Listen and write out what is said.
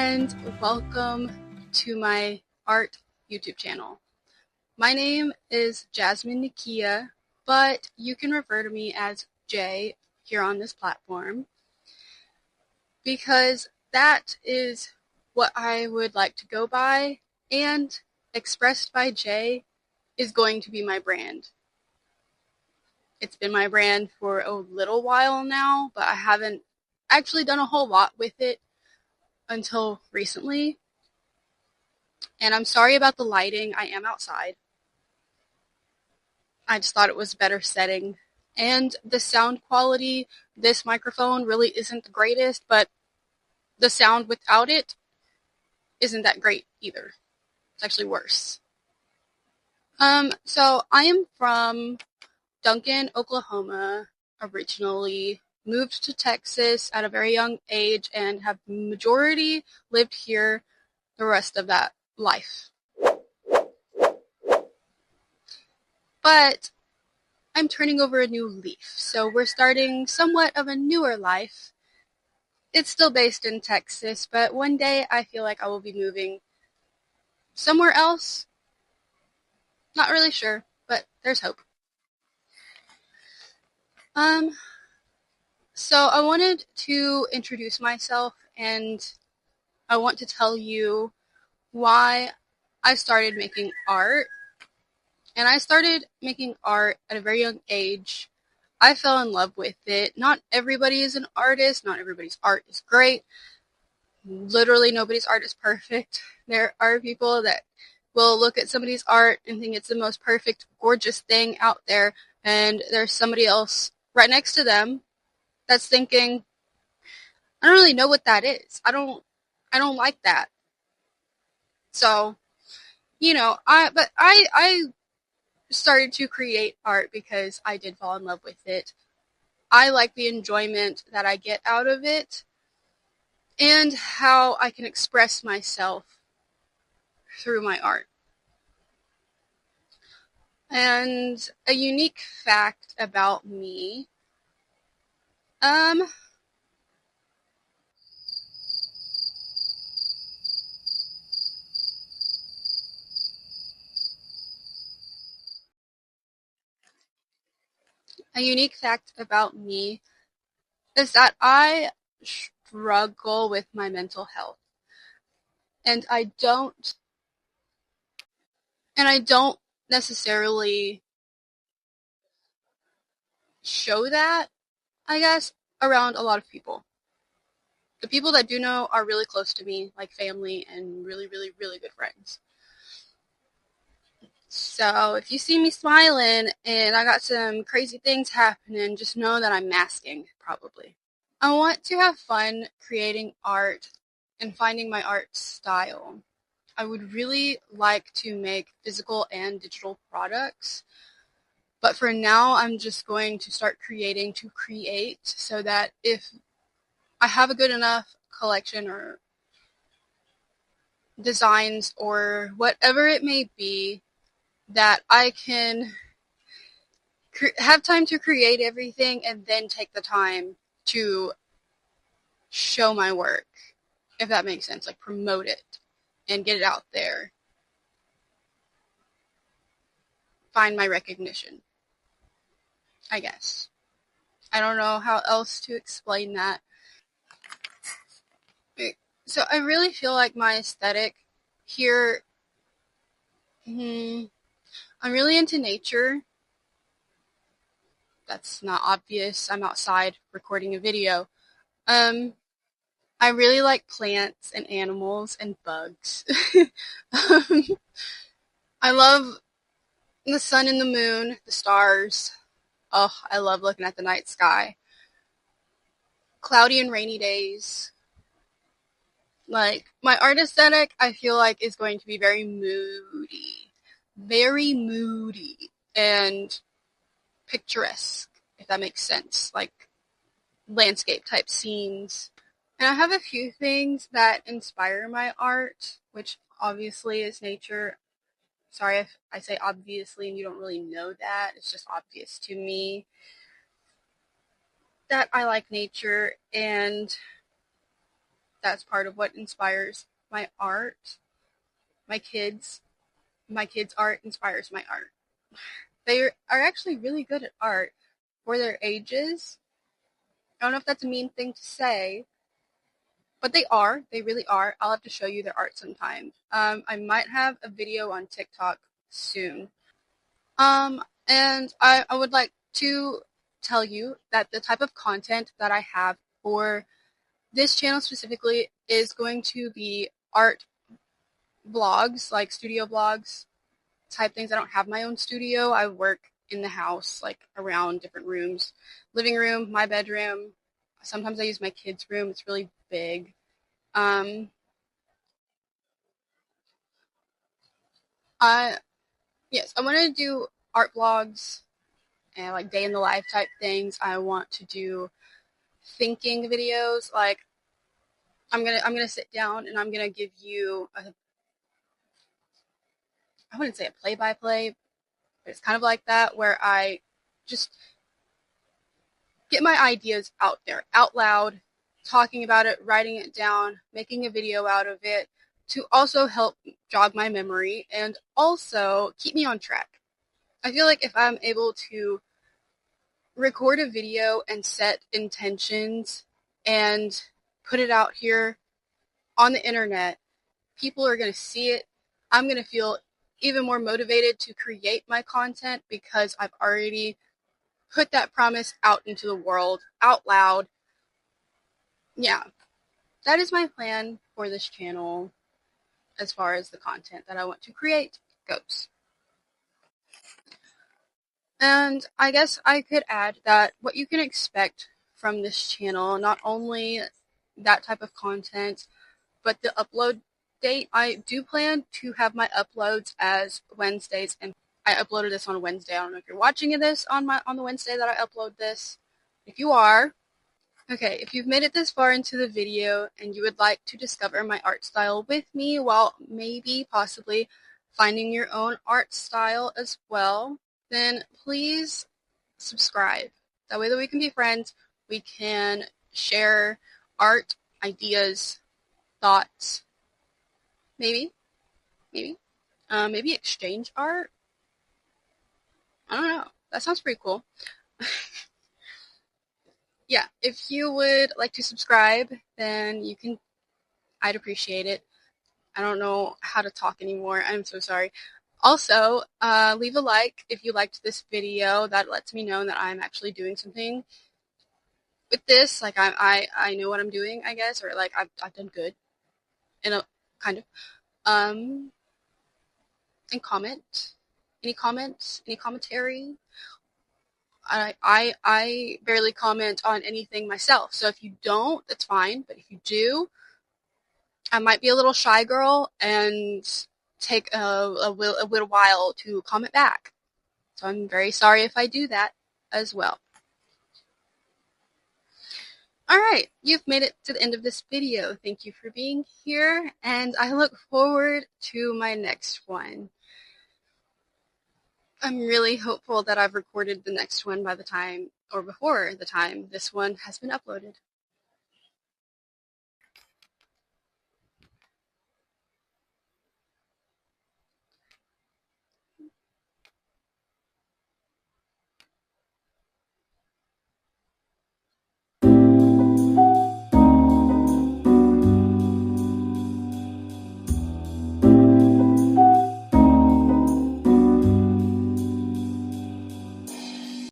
and welcome to my art YouTube channel. My name is Jasmine Nikia, but you can refer to me as Jay here on this platform because that is what I would like to go by, and Expressed by Jay is going to be my brand. It's been my brand for a little while now, but I haven't actually done a whole lot with it until recently. And I'm sorry about the lighting. I am outside. I just thought it was a better setting. And the sound quality, this microphone really isn't the greatest, but the sound without it isn't that great either. It's actually worse. So I am from Duncan, Oklahoma, originally. Moved to Texas at a very young age and have majority lived here the rest of that life. But I'm turning over a new leaf, so we're starting somewhat of a newer life. It's still based in Texas, but one day I feel like I will be moving somewhere else. Not really sure, but there's hope. So I wanted to introduce myself, and I want to tell you why I started making art. And I started making art at a very young age. I fell in love with it. Not everybody is an artist. Not everybody's art is great. Literally nobody's art is perfect. There are people that will look at somebody's art and think it's the most perfect, gorgeous thing out there. And there's somebody else right next to them that's thinking, I don't really know what that is. I don't like that. So, I started to create art because I did fall in love with it. I like the enjoyment that I get out of it and how I can express myself through my art. And a unique fact about me, is that I struggle with my mental health. And I don't necessarily show that, I guess, around a lot of people. The people that do know are really close to me, like family and really, really, really good friends. So if you see me smiling and I got some crazy things happening, just know that I'm masking, probably. I want to have fun creating art and finding my art style. I would really like to make physical and digital products, but for now I'm just going to start creating to create so that if I have a good enough collection or designs or whatever it may be, that I can have time to create everything and then take the time to show my work, if that makes sense, like promote it and get it out there. Find my recognition, I guess. I don't know how else to explain that. So I really feel like my aesthetic here, I'm really into nature. That's not obvious. I'm outside recording a video. I really like plants and animals and bugs. I love the sun and the moon, the stars. Oh, I love looking at the night sky. Cloudy and rainy days. Like, my art aesthetic, I feel like, is going to be very moody. Very moody and picturesque, if that makes sense. Like, landscape type scenes. And I have a few things that inspire my art, which obviously is nature. Sorry if I say obviously and you don't really know that. It's just obvious to me that I like nature, and That's part of what inspires my art. My kids, my kids' art inspires my art. They are actually really good at art for their ages. I don't know if that's a mean thing to say, but they are. They really are. I'll have to show you their art sometime. I might have a video on TikTok soon. And I would like to tell you that the type of content that I have for this channel specifically is going to be art vlogs, like studio vlogs type things. I don't have my own studio. I work in the house, like around different rooms. Living room, my bedroom. Sometimes I use my kids' room. It's really big. Um, I yes, I want to do art vlogs and like day in the life type things. I want to do thinking videos. Like I'm gonna sit down and I'm gonna give you a, I wouldn't say a play by play, but it's kind of like that where I just get my ideas out there, out loud, talking about it, writing it down, making a video out of it to also help jog my memory and also keep me on track. I feel like if I'm able to record a video and set intentions and put it out here on the internet, people are going to see it. I'm going to feel even more motivated to create my content because I've already put that promise out into the world out loud. Yeah, that is my plan for this channel as far as the content that I want to create goes. And I guess I could add that what you can expect from this channel, not only that type of content, but the upload date. I do plan to have my uploads as Wednesdays, and I uploaded this on Wednesday. I don't know if you're watching this on the Wednesday that I upload this. If you are, okay, if you've made it this far into the video and you would like to discover my art style with me while maybe possibly finding your own art style as well, then please subscribe. That way that we can be friends, we can share art, ideas, thoughts, maybe, maybe exchange art. I don't know. That sounds pretty cool. Yeah, if you would like to subscribe, then you can. I'd appreciate it. I don't know how to talk anymore. I'm so sorry. Also, leave a like if you liked this video. That lets me know that I'm actually doing something with this. Like I know what I'm doing, I guess, or like I've done good in a kind of. Um, and comment. Any comments? Any commentary? I barely comment on anything myself. So if you don't, that's fine. But if you do, I might be a little shy girl and take a little while to comment back. So I'm very sorry if I do that as well. Alright, you've made it to the end of this video. Thank you for being here, and I look forward to my next one. I'm really hopeful that I've recorded the next one by the time, or before the time, this one has been uploaded.